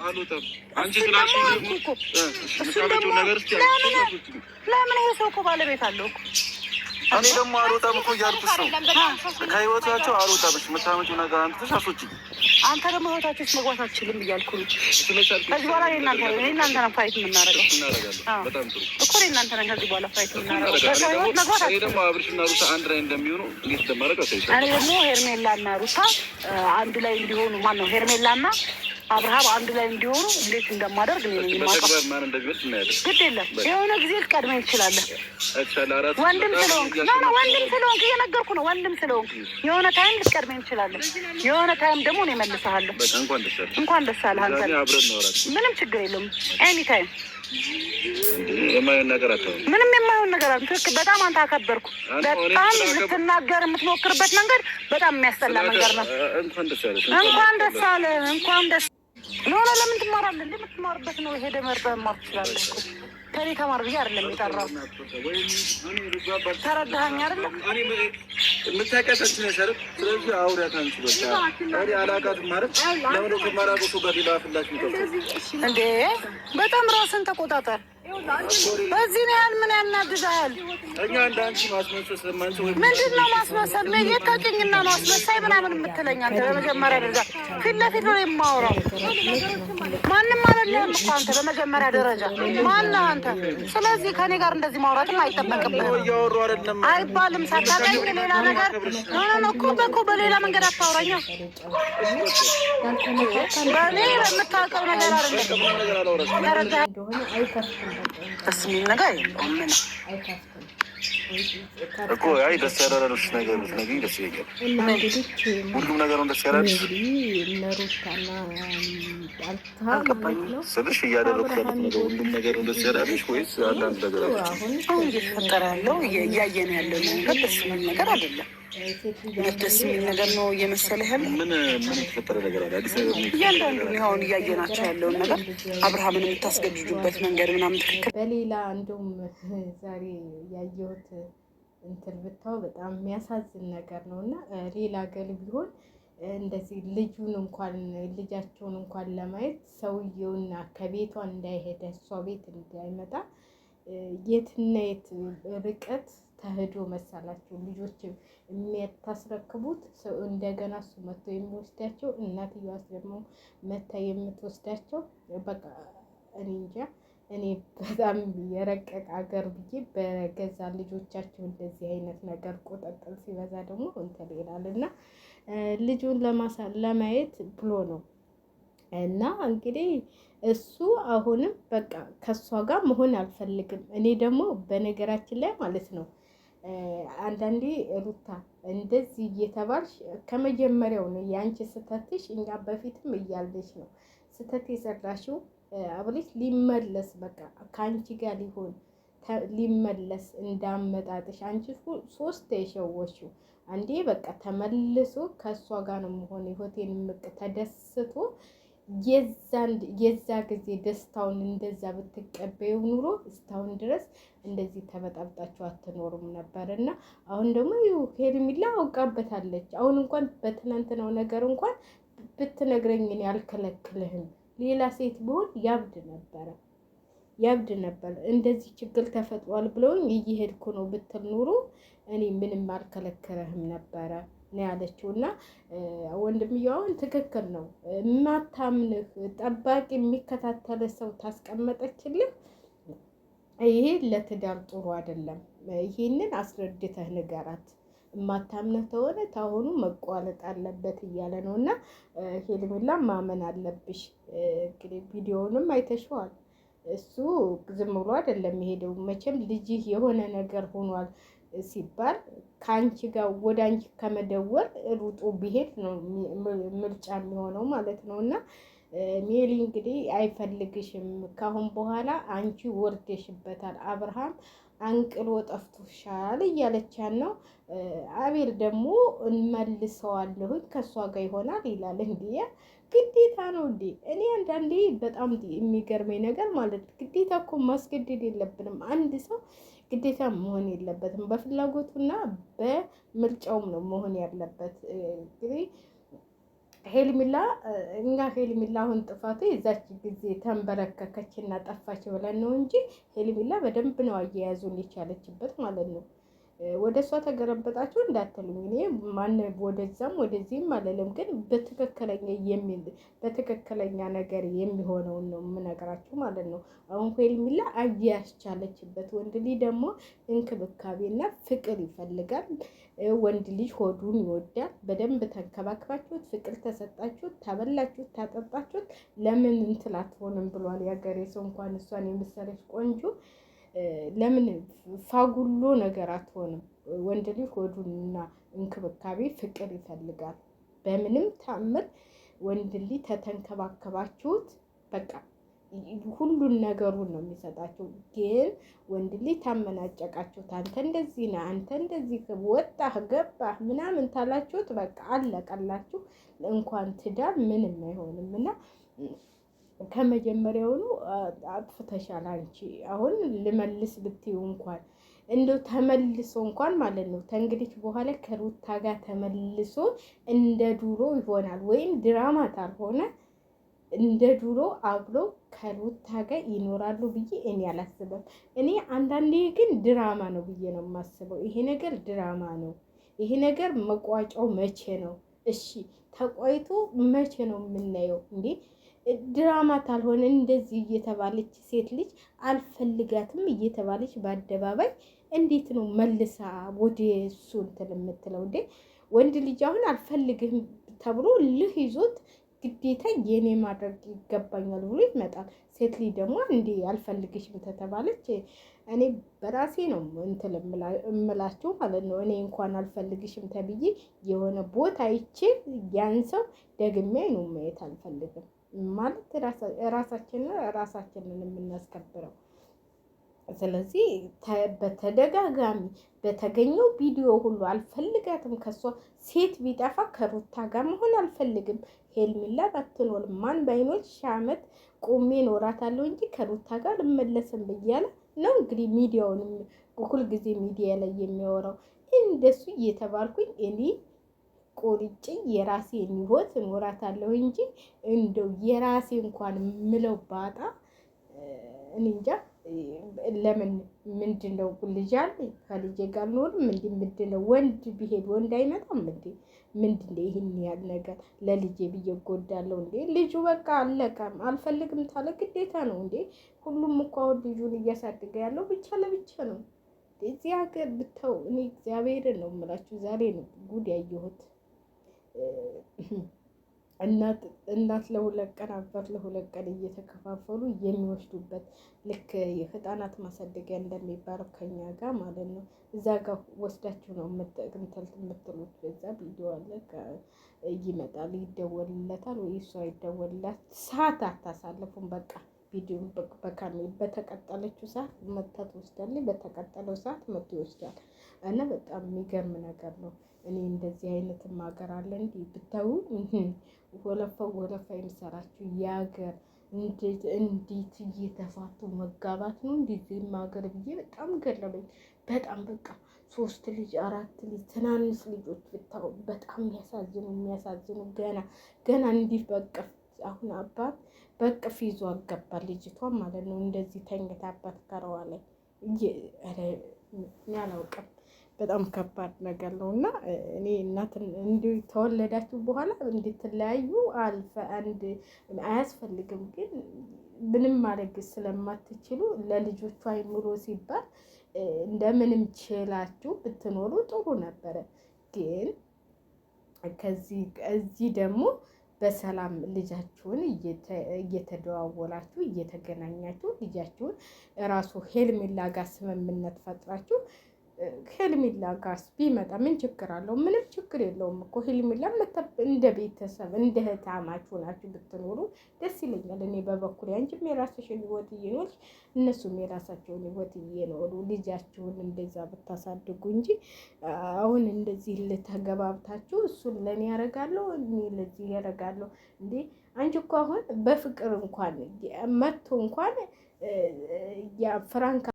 አልወጣም። አንቺ ስላልሽኝ ደግሞ የምታመጪውን ነገር እስኪ ለምን ይሄ ሰው እኮ ባለቤት አለው እኮ። እኔ ደግሞ አልወጣም እኮ እያልኩሽ ነው። ከህይወታቸው አልወጣም። የምታመጪው ነገር አንተሽ አስወጪኝ። አንተ ደግሞ ህይወታቸው ውስጥ መግባት አትችልም እያልኩ ነው። ከዚህ በኋላ እናንተ ነው ፋይት የምናደርገው እኮ እናንተ ነው። ከዚህ በኋላ ፋይት የምናደርገው ደግሞ አብርሽና ሩታ አንድ ላይ እንደሚሆኑ እንዴት እንደማደርግ አሳይሻለሁ። እኔ ደግሞ ሄርሜላና ሩታ አንድ ላይ እንዲሆኑ ማነው ሄርሜላና አብርሃም አንድ ላይ እንዲሆኑ እንዴት እንደማደርግ ነው የማውቀው። ግድ የለም የሆነ ጊዜ ልትቀድመኝ ትችላለህ። ወንድም ስለሆንክ እየነገርኩህ ነው። ወንድም ስለሆንክ የሆነ ታይም ልትቀድመኝ ትችላለህ። የሆነ ታይም ደግሞ እኔ እመልስሃለሁ። እንኳን ደስ አለህ አንተ። ምንም ችግር የለውም። ኤኒ ታይም ምንም የማይሆን ነገር አለ። ትክክል። በጣም አንተ አከበርኩ። በጣም ልትናገር የምትሞክርበት መንገድ በጣም የሚያስጠላ መንገድ ነው። እንኳን ደስ አለህ። እንኳን ደስ ኖላ ለምን ትማራለህ? እንደምትማርበት ነው ሄደህ መርጠህ መማር ትችላለህ እኮ። ከኔ ተማር ብዬ አይደለም የጠራሁት። ተረዳኸኝ አይደለም? የምታውቂያት ነሽ አይደል? ስለዚህ አውሪያት አንቺ በቃ። እኔ አላውቃትም ማለት ለምን ከማላውቀው ሰው ጋር ሌላ ፍላሽ እንዴ? በጣም ራስን ተቆጣጠር። በዚህ ነው ያህል ምን ያናድዳል? እኛ እንደ አንቺ ማስመሰል ስለማንችል ወይ ምንድን ነው ማስመሰል? የታውቂኝና ነው አስመሳይ ምናምን የምትለኝ አንተ? በመጀመሪያ ደረጃ ፊት ለፊት ነው የማወራው። ማንም አይደለም እኮ አንተ በመጀመሪያ ደረጃ ማነህ አንተ? ስለዚህ ከኔ ጋር እንደዚህ ማውራትም አይጠበቅብህም። አይባልም። ሳታውቀኝ ሌላ ነገር ነው እኮ በሌላ መንገድ አታውራኛ። በእኔ በምታውቀው ነገር አይደለም። ተረዳኸኝ? ደስ የሚል ነገር የለውም። ምን እኮ አይ ደስ ያላለሽ ነገር ብትነግሪኝ ደስ ይለኛል። ሁሉም ነገር ደስ ያላለሽ ስልሽ እያደረኩ ያሉት ነገር ሁሉም ነገር ደስ ያላለሽ ወይስ አንዳንድ ነገር አለ? አሁን እየተፈጠረ ያለው እያየን ያለው ነገር ደስ የሚል ነገር አይደለም። ደስ የሚል ነገር ነው እየመሰለህ ያለው። ምን የተፈጠረ ነገር አለ? አዲስ ነገር እያንዳንዱን አሁን እያየናቸው ያለውን ነገር አብርሃምን የምታስገድዱበት መንገድ ምናምን ትክክል። በሌላ እንደውም ዛሬ ያየሁት እንትን ብታው በጣም የሚያሳዝን ነገር ነው። እና ሌላ ገል ቢሆን እንደዚህ ልጃቸውን እንኳን ለማየት ሰውየውና ከቤቷ እንዳይሄደ እሷ ቤት እንዳይመጣ የትና የት ርቀት ተህዶ መሳላቸው ልጆች የሚያታስረክቡት እንደገና እሱ መጥቶ የሚወስዳቸው እናትየዋስ ደግሞ መታ የምትወስዳቸው። በቃ እኔ እንጃ። እኔ በጣም የረቀቅ አገር ብዬ በገዛ ልጆቻቸው እንደዚህ አይነት ነገር ቁጥጥር ሲበዛ ደግሞ እንትን ይላል። እና ልጁን ለማየት ብሎ ነው። እና እንግዲህ እሱ አሁንም በቃ ከሷ ጋር መሆን አልፈልግም። እኔ ደግሞ በነገራችን ላይ ማለት ነው አንዳንዴ ሩታ እንደዚህ እየተባልሽ ከመጀመሪያው ነው የአንቺ ስተትሽ። እኛ በፊትም እያለሽ ነው ስተት የሰራሽው አብሬሽ ሊመለስ በቃ ከአንቺ ጋር ሊመለስ እንዳመጣጥሽ አንቺ ሶስት የሸወሽው አንዴ በቃ ተመልሶ ከሷ ጋር ነው መሆን ህይወቴን ተደስቶ የዛ ጊዜ ደስታውን እንደዛ ብትቀበዩ ኑሮ እስካሁን ድረስ እንደዚህ ተበጣብጣችሁ አትኖሩም ነበር። እና አሁን ደግሞ ሄርሜላ አውቃበታለች። አሁን እንኳን በትናንትናው ነገር እንኳን ብትነግረኝ እኔ አልከለክልህም፣ ሌላ ሴት ቢሆን ያብድ ነበር። እንደዚህ ችግር ተፈጥሯል ብለውኝ እየሄድኩ ነው ብትል ኑሮ እኔ ምንም አልከለክልህም ነበረ ነው ያለችው። እና ወንድምየውን ትክክል ነው። ማታምንህ ጠባቂ የሚከታተል ሰው ታስቀመጠችልህ። ይሄ ለትዳር ጥሩ አይደለም። ይሄንን አስረድተህ ንገራት። ማታምንህ ተሆነ ታሁኑ መቋለጥ አለበት እያለ ነው። እና ሄርሜላ ማመን አለብሽ። እንግዲህ ቪዲዮውንም አይተሽዋል። እሱ ዝም ብሎ አይደለም የሄደው። መቼም ልጅህ የሆነ ነገር ሆኗል ሲባል ከአንቺ ጋር ወደ አንቺ ከመደወል ሩጡ ቢሄድ ነው ምርጫ የሚሆነው ማለት ነው። እና ሜሊ እንግዲህ አይፈልግሽም ካሁን በኋላ አንቺ ወርደሽበታል፣ አብርሃም አንቅሎ ጠፍቶሻል እያለቻን ነው። አቤል ደግሞ እንመልሰዋለሁኝ ከእሷ ጋር ይሆናል ይላል። እንዴ ግዴታ ነው እንዴ? እኔ አንዳንዴ በጣም የሚገርመኝ ነገር ማለት ግዴታ እኮ ማስገደድ የለብንም። አንድ ሰው ግዴታ መሆን የለበትም። በፍላጎቱና በምርጫውም ነው መሆን ያለበት። እንግዲህ ሄልሚላ እኛ ሄልሚላ አሁን ጥፋቱ የዛች ጊዜ ተንበረከከች እና ጠፋች ብለን ነው እንጂ ሄልሚላ በደንብ ነው አያያዙን የቻለችበት ማለት ነው። ወደ እሷ ተገረበጣችሁ እንዳትሉኝ፣ እኔ ማን ወደዛም ወደዚህም አልልም፣ ግን በትክክለኛ ነገር የሚሆነውን ነው የምነግራችሁ ማለት ነው። አሁን ሄርሜላ አያስቻለችበት። ወንድ ልጅ ደግሞ እንክብካቤና ፍቅር ይፈልጋል። ወንድ ልጅ ሆዱን ይወዳል። በደንብ ተንከባክባችሁት፣ ፍቅር ተሰጣችሁት፣ ታበላችሁት፣ ታጠጣችሁት ለምን እንትን አትሆንም ብሏል ያገሬ ሰው። እንኳን እሷን የመሰለች ቆንጆ ለምን ፋጉሎ ነገር አትሆንም? ወንድ ልጅ ሆዱንና እንክብካቤ ፍቅር ይፈልጋል። በምንም ታምር ወንድ ልጅ ተተንከባከባችሁት በቃ ሁሉን ነገሩን ነው የሚሰጣቸው። ግን ወንድ ልጅ ታመናጨቃችሁት፣ አንተ እንደዚህ ነህ፣ አንተ እንደዚህ ወጣህ ገባህ ምናምን ታላችሁት በቃ አለቀላችሁ። እንኳን ትዳር ምንም አይሆንም እና ከመጀመሪያውኑ አጥፍተሻል አንቺ። አሁን ልመልስ ብትይው እንኳን እንደው ተመልሶ እንኳን ማለት ነው ተንግዲህ በኋላ ከሩታ ጋር ተመልሶ እንደ ዱሮ ይሆናል ወይም ድራማ ካልሆነ እንደ ዱሮ አብሮ ከሩታ ጋር ይኖራሉ ብዬ እኔ አላስብም። እኔ አንዳንዴ ግን ድራማ ነው ብዬ ነው የማስበው። ይሄ ነገር ድራማ ነው። ይሄ ነገር መቋጫው መቼ ነው? እሺ ተቆይቶ መቼ ነው የምናየው እንዴ? ድራማ ካልሆነ እንደዚህ እየተባለች ሴት ልጅ አልፈልጋትም እየተባለች በአደባባይ እንዴት ነው መልሳ ወደ እሱ እንትን የምትለው እንዴ? ወንድ ልጅ አሁን አልፈልግህም ተብሎ ልህ ይዞት ግዴታ የኔ ማድረግ ይገባኛል ብሎ ይመጣል። ሴት ልጅ ደግሞ እንዴ አልፈልግሽም ተተባለች እኔ በራሴ ነው እንትን እምላቸው ማለት ነው። እኔ እንኳን አልፈልግሽም ተብዬ የሆነ ቦታ አይቼ ያን ሰው ደግሜ ነው ማየት አልፈልግም ማለት ራሳችንን የምናስከብረው። ስለዚህ በተደጋጋሚ በተገኘው ቪዲዮ ሁሉ አልፈልጋትም፣ ከሷ ሴት ቢጠፋ ከሩታ ጋር መሆን አልፈልግም፣ ሄርሜላ ባትኖር ማን ባይኖር 1000 ዓመት ቆሜ እኖራታለሁ እንጂ ከሩታ ጋር ልመለስም ብያለ ነው እንግዲህ ሚዲያውንም ሁልጊዜ ሚዲያ ላይ የሚያወራው። እንደሱ እየተባልኩኝ እኔ ቆርጬ የራሴን ህይወት እኖራታለሁ እንጂ እንደው የራሴ እንኳን ምለው ባጣ እኔ እንጃ። ለምን ምንድነው ልጅ አለኝ ከልጄ ጋር ኖርም እንዴ? ምንድነው ወንድ ቢሄድ ወንድ አይመጣም እንዴ? ምንድነው ይሄን ያህል ነገር ለልጄ ብዬ እጎዳለሁ እንዴ? ልጁ በቃ አለቀም። አልፈልግም ታለ ግዴታ ነው እንዴ? ሁሉም እኮ አሁን ልጁን እያሳደገ ያለው ብቻ ለብቻ ነው። እዚህ ሀገር ብተው እኔ እግዚአብሔርን ነው የምላችሁ ዛሬ ነው ጉድ ያየሁት። እናት ለሁለት ቀን አባት ለሁለት ቀን እየተከፋፈሉ የሚወስዱበት ልክ የህፃናት ማሳደጊያ እንደሚባለው ከኛ ጋር ማለት ነው። እዛ ጋር ወስዳችሁ ነው የምትሉት። በዛ ቪዲዮ አለ ይመጣል፣ ይደወልለታል ወይ እሷ ይደወልላት። ሰዓት አታሳልፉም። በቃ ቪዲዮ በተቀጠለችው ሰዓት መታ ትወስዳለች፣ በተቀጠለው ሰዓት መቶ ይወስዳል። እና በጣም የሚገርም ነገር ነው። እኔ እንደዚህ አይነትም ሀገር አለ እንዲህ ብታዩ ወለፋ የሚሰራችሁ የሀገር እንዴት እየተፋቱ መጋባት ነው እንደዚህም ሀገር ብዬ በጣም ገረመኝ። በጣም በቃ 3 ልጅ 4 ልጅ ትናንሽ ልጆች ብታዩ በጣም የሚያሳዝኑ ገና እንዲህ በቅፍ አሁን አባት በቅፍ ይዞ አገባ ልጅቷ ማለት ነው። እንደዚህ ተኝታ አባት ከረዋ ላይ ያላውቅም በጣም ከባድ ነገር ነው። እና እኔ እናትን እንዲህ ተወለዳችሁ በኋላ እንድትለያዩ አያስፈልግም። ግን ምንም ማድረግ ስለማትችሉ ለልጆቹ አይምሮ ሲባል እንደምንም ችላችሁ ብትኖሩ ጥሩ ነበረ። ግን ከዚህ ደግሞ በሰላም ልጃችሁን እየተደዋወላችሁ እየተገናኛችሁ ልጃችሁን ራሱ ሄርሜላ ጋር ስምምነት ፈጥራችሁ ሄርሜላ ጋር ቢመጣ ምን ችግር አለው? ምንም ችግር የለውም እኮ ሄርሜላ እንደ ቤተሰብ እንደ እህታማችሁ ናችሁ ብትኖሩ ደስ ይለኛል። እኔ በበኩሌ አንቺም የራስሽን ህይወት እየኖርሽ እነሱም የራሳቸውን ህይወት እየኖሩ ልጃችሁን እንደዛ ብታሳድጉ እንጂ አሁን እንደዚህ ልተገባብታችሁ እሱን ለእኔ ያደርጋለሁ እኔ ለዚህ ያደርጋለሁ እንዴ? አንቺ እኮ አሁን በፍቅር እንኳን መጥቶ እንኳን ያ ፍራንክ